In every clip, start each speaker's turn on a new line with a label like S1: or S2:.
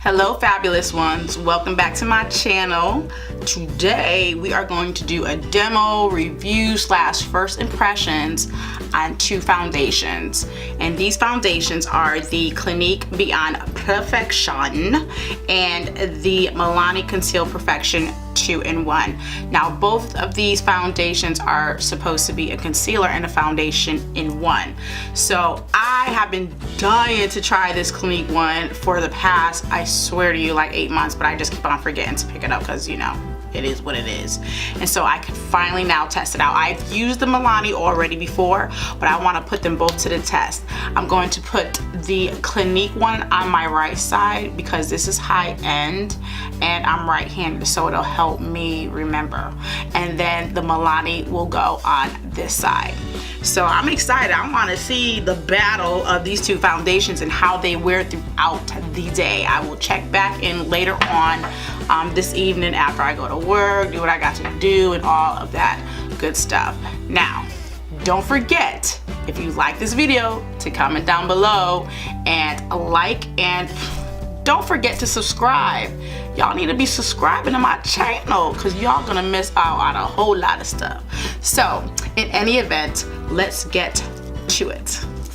S1: Hello fabulous ones, welcome back to my channel. Today we are going to do a demo review slash first impressions on two foundations, and these foundations are the Clinique Beyond Perfection and the Milani Conceal Perfection 2-in-1. Now both of these foundations are supposed to be a concealer and a foundation in one. So I have been dying to try this Clinique one for the past, I swear to you, like 8 months, but I just keep on forgetting to pick it up because, you know, it is what it is. And so I can finally now test it out. I've used the Milani already before, but I want to put them both to the test. I'm going to put the Clinique one on my right side because this is high end and I'm right-handed, so it'll help me remember. And then the Milani will go on this side. So I'm excited. I want to see the battle of these two foundations and how they wear throughout the day. I will check back in later on this evening after I go to work, do what I got to do, and all of that good stuff. Now, don't forget, if you like this video, to comment down below and like, and don't forget to subscribe. Y'all need to be subscribing to my channel because y'all gonna miss out on a whole lot of stuff. So in any event, let's get to it.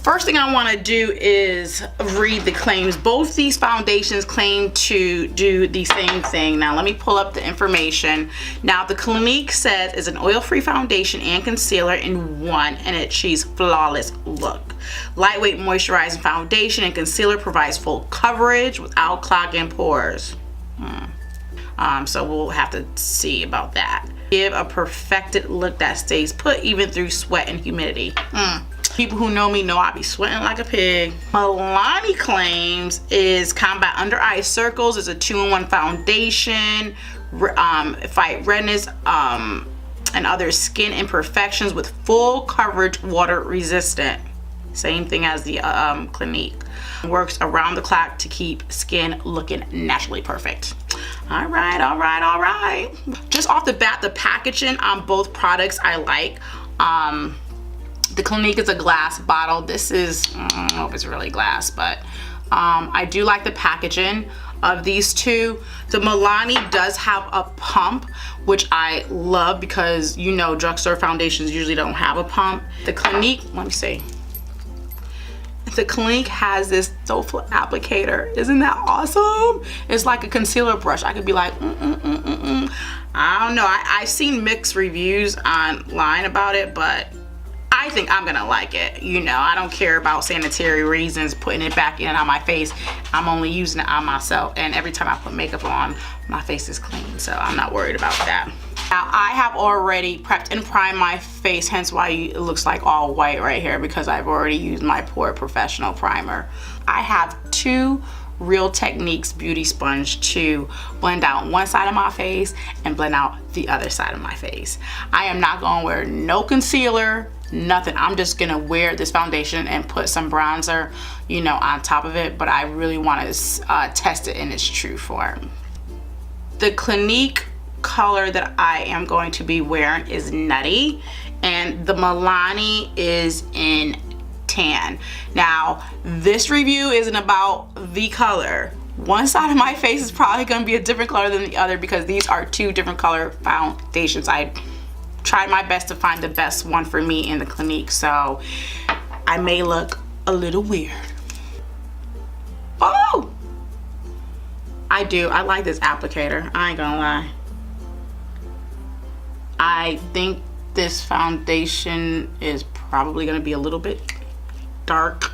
S1: First thing I want to do is read the claims. Both these foundations claim to do the same thing. Now let me pull up the information. Now the Clinique says it's an oil-free foundation and concealer in one, and it achieves flawless look. Lightweight moisturizing foundation and concealer provides full coverage without clogging pores. So we'll have to see about that. Give a perfected look that stays put even through sweat and humidity. People who know me know I be sweating like a pig. Milani claims is combat under eye circles. It's a 2-in-1 foundation, fight redness and other skin imperfections with full coverage, water resistant. Same thing as the Clinique. Works around the clock to keep skin looking naturally perfect. All right, all right, all right. Just off the bat, the packaging on both products I like. The Clinique is a glass bottle. This is, I don't know if it's really glass, but I do like the packaging of these two. The Milani does have a pump, which I love because, you know, drugstore foundations usually don't have a pump. The Clinique, let me see. The Clinique has this sofa applicator. Isn't that awesome? It's like a concealer brush. I could be like, I don't know. I've seen mixed reviews online about it, but I think I'm gonna like it. You know, I don't care about sanitary reasons, putting it back in on my face. I'm only using it on myself, and every time I put makeup on, my face is clean, so I'm not worried about that. Now, I have already prepped and primed my face, hence why it looks like all white right here, because I've already used my Pore Professional primer. I have two Real Techniques beauty sponge to blend out one side of my face and blend out the other side of my face. I am not gonna wear no concealer, nothing. I'm just gonna wear this foundation and put some bronzer, you know, on top of it, but I really want to test it in its true form. The Clinique color that I am going to be wearing is Nutty, and the Milani is in Tan. Now this review isn't about the color. One side of my face is probably going to be a different color than the other because these are two different color foundations. I tried my best to find the best one for me in the Clinique, so I may look a little weird. Oh, I like this applicator, I ain't gonna lie. I think this foundation is probably gonna be a little bit dark,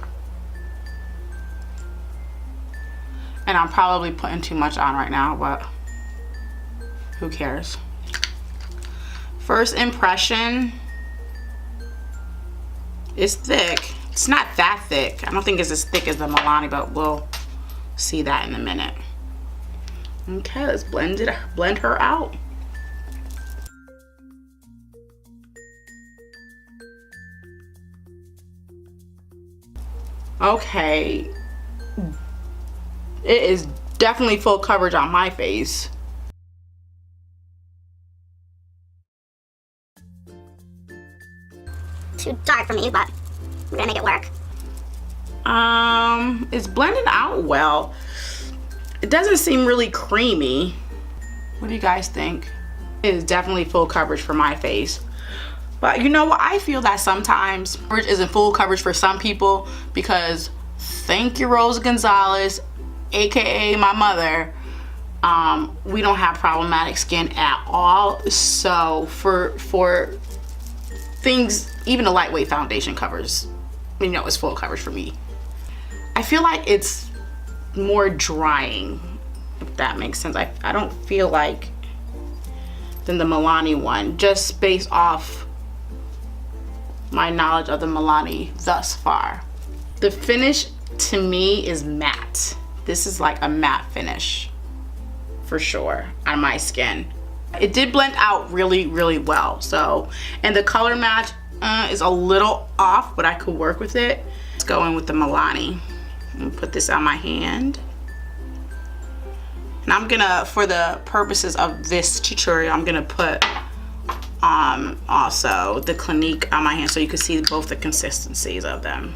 S1: and I'm probably putting too much on right now, but who cares? First impression, it's thick. It's not that thick. I don't think it's as thick as the Milani, but we'll see that in a minute. Okay, let's blend her out. Okay, it is definitely full coverage on my face.
S2: Too dark for me, but we're gonna make it work.
S1: It's blending out well. It doesn't seem really creamy. What do you guys think? It is definitely full coverage for my face. But you know what? I feel that sometimes coverage isn't full coverage for some people because thank you, Rose Gonzalez, aka my mother. We don't have problematic skin at all. So for things, even a lightweight foundation covers, you know, it's full coverage for me. I feel like it's more drying, if that makes sense. I don't feel like than the Milani one, just based off my knowledge of the Milani thus far. The finish to me is matte. This is like a matte finish for sure on my skin. It did blend out really, really well. So, and the color match is a little off, but I could work with it. Let's go in with the Milani. I'm gonna put this on my hand. And I'm gonna, for the purposes of this tutorial, I'm gonna put also the Clinique on my hand so you can see both the consistencies of them.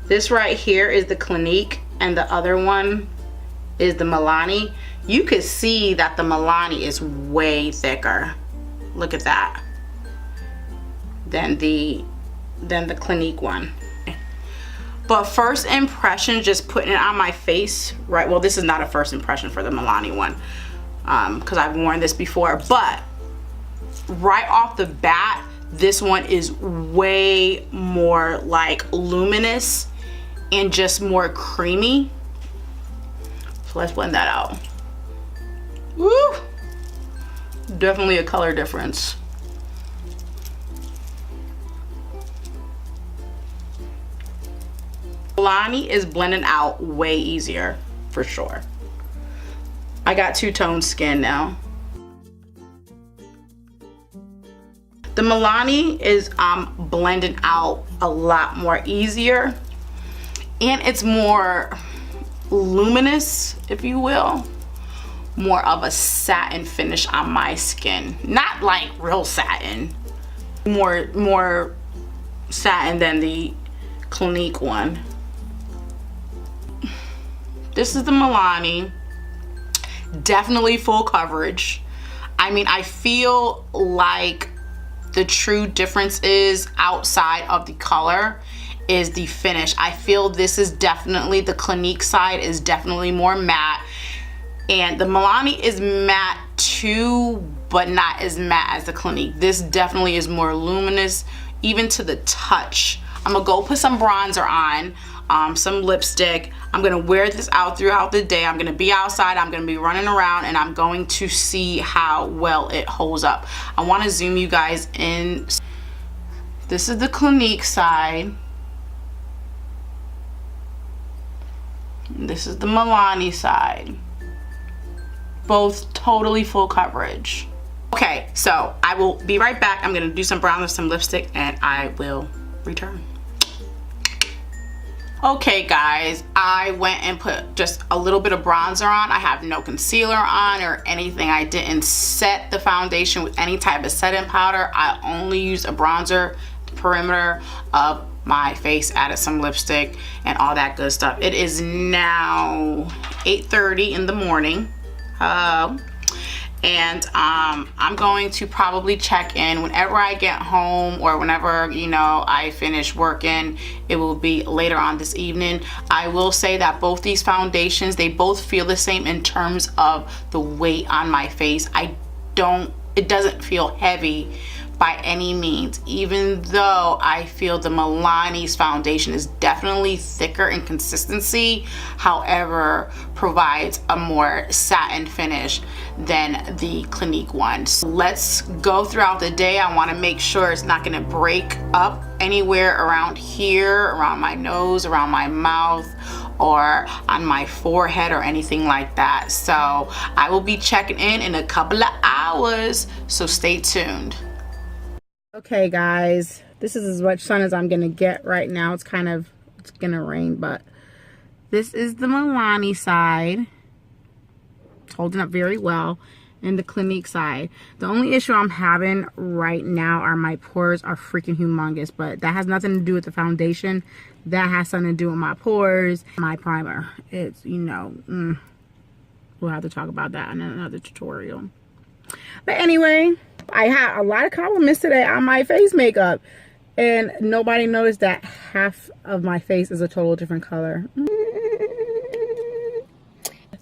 S1: This right here is the Clinique and the other one is the Milani. You could see that the Milani is way thicker. Look at that. Than the Clinique one. But first impression, just putting it on my face, right? Well, this is not a first impression for the Milani one, because I've worn this before. But right off the bat, this one is way more like luminous and just more creamy. So let's blend that out. Woo! Definitely a color difference. Milani is blending out way easier for sure. I got two-tone skin now. The Milani is blending out a lot more easier, and it's more luminous, if you will. More of a satin finish on my skin. Not like real satin. More satin than the Clinique one. This is the Milani. Definitely full coverage. I mean, I feel like the true difference is outside of the color is the finish. I feel this is definitely, the Clinique side is definitely more matte. And the Milani is matte too, but not as matte as the Clinique. This definitely is more luminous, even to the touch. I'm gonna go put some bronzer on, some lipstick. I'm gonna wear this out throughout the day. I'm gonna be outside, I'm gonna be running around, and I'm going to see how well it holds up. I wanna zoom you guys in. This is the Clinique side. This is the Milani side. Both totally full coverage. Okay, so I will be right back. I'm gonna do some bronzer, some lipstick, and I will return. Okay guys, I went and put just a little bit of bronzer on. I have no concealer on or anything. I didn't set the foundation with any type of setting powder. I only used a bronzer, the perimeter of my face, added some lipstick and all that good stuff. It is now 8:30 in the morning. And I'm going to probably check in whenever I get home, or whenever, you know, I finish working. It will be later on this evening. I will say that both these foundations, they both feel the same in terms of the weight on my face. It doesn't feel heavy by any means, even though I feel the Milani's foundation is definitely thicker in consistency, however provides a more satin finish than the Clinique one. So let's go throughout the day. I want to make sure it's not going to break up anywhere around here, around my nose, around my mouth, or on my forehead or anything like that. So I will be checking in a couple of hours, so stay tuned. Okay guys, this is as much sun as I'm gonna get right now. It's gonna rain, but this is the Milani side. It's holding up very well. And the Clinique side. The only issue I'm having right now are my pores are freaking humongous, but that has nothing to do with the foundation. that has something to do with my pores. My primer, it's, you know, we'll have to talk about that in another tutorial. But anyway, I had a lot of compliments today on my face makeup, and nobody noticed that half of my face is a total different color.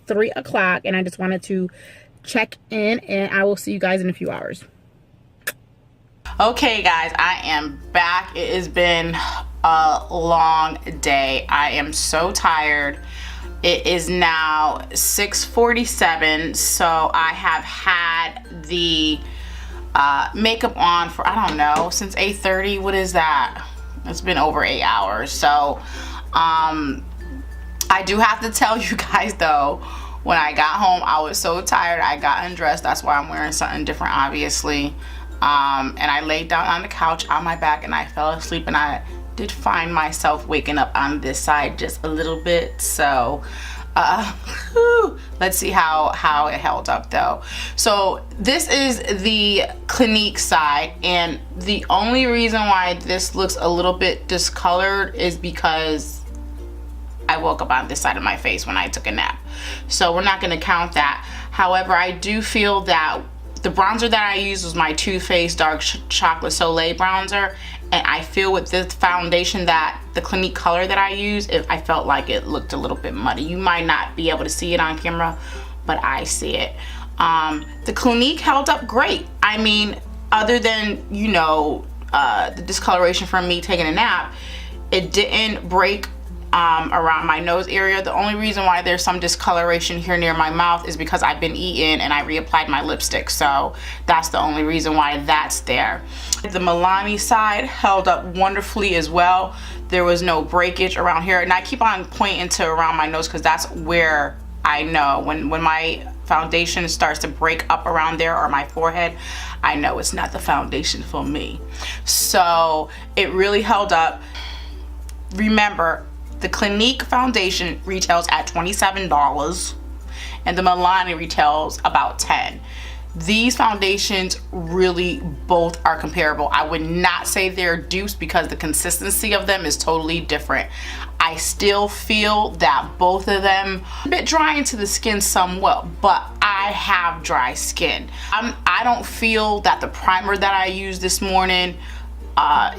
S1: 3 o'clock, and I just wanted to check in, and I will see you guys in a few hours. Okay guys, I am back. It has been a long day. I am so tired. It is now 6:47, so I have had the makeup on for, I don't know, since 8:30. What is that? It's been over 8 hours. So I do have to tell you guys though, when I got home, I was so tired. I got undressed. That's why I'm wearing something different, obviously. And I laid down on the couch on my back and I fell asleep, and I did find myself waking up on this side just a little bit. So let's see how it held up though. So this is the Clinique side, and the only reason why this looks a little bit discolored is because I woke up on this side of my face when I took a nap. So we're not going to count that. However, I do feel that the bronzer that I used was my Too Faced Dark Chocolate Soleil bronzer, and I feel with this foundation that the Clinique color that I use, I felt like it looked a little bit muddy. You might not be able to see it on camera, but I see it. The Clinique held up great. I mean, other than, you know, the discoloration from me taking a nap, it didn't break around my nose area. The only reason why there's some discoloration here near my mouth is because I've been eating and I reapplied my lipstick, so that's the only reason why that's there. The Milani side held up wonderfully as well. There was no breakage around here, and I keep on pointing to around my nose because that's where I know when my foundation starts to break up around there, or my forehead, I know it's not the foundation for me. So it really held up. Remember, the Clinique foundation retails at $27 and the Milani retails about $10. These foundations really both are comparable. I would not say they're dupes because the consistency of them is totally different. I still feel that both of them are a bit dry into the skin somewhat, but I have dry skin. I don't feel that the primer that I used this morning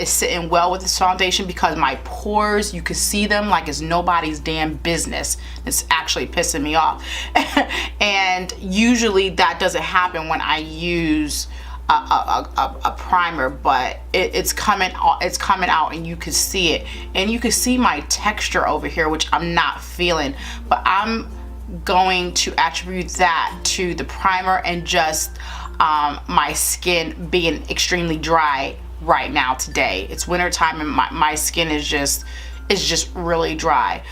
S1: is sitting well with this foundation, because my pores, you can see them like it's nobody's damn business. It's actually pissing me off. And usually that doesn't happen when I use a primer, but it's coming out and you can see it, and you can see my texture over here, which I'm not feeling, but I'm going to attribute that to the primer and just my skin being extremely dry right now today. It's winter time and my skin is just really dry.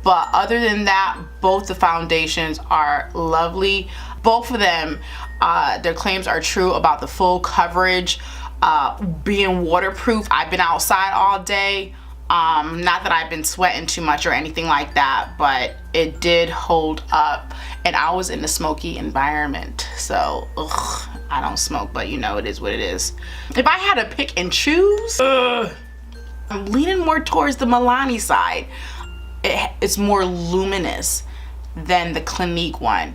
S1: But other than that, both the foundations are lovely. Both of them, their claims are true about the full coverage, being waterproof. I've been outside all day. Not that I've been sweating too much or anything like that, but it did hold up, and I was in a smoky environment, so I don't smoke, but you know, it is what it is. If I had to pick and choose, I'm leaning more towards the Milani side. It's more luminous than the Clinique one.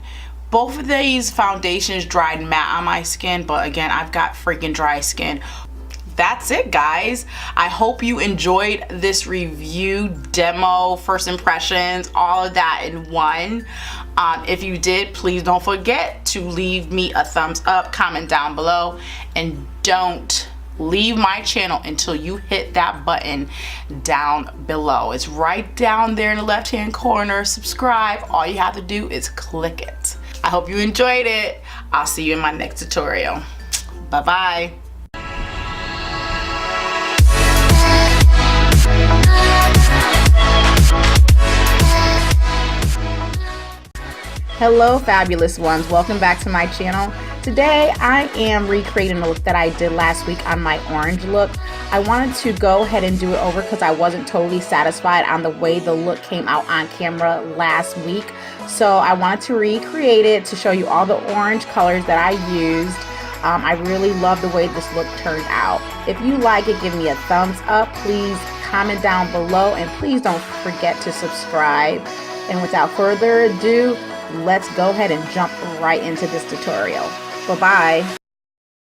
S1: Both of these foundations dried matte on my skin, but again, I've got freaking dry skin. That's it, guys. I hope you enjoyed this review, demo, first impressions, all of that in one. If you did, please don't forget to leave me a thumbs up, comment down below, and don't leave my channel until you hit that button down below. It's right down there in the left hand corner. Subscribe. All you have to do is click it. I hope you enjoyed it. I'll see you in my next tutorial. Bye bye. Hello fabulous ones, welcome back to my channel. Today I am recreating a look that I did last week on my orange look. I wanted to go ahead and do it over because I wasn't totally satisfied on the way the look came out on camera last week. So I wanted to recreate it to show you all the orange colors that I used. I really love the way this look turned out. If you like it, give me a thumbs up. Please comment down below, and please don't forget to subscribe. And without further ado, let's go ahead and jump right into this tutorial. Bye-bye.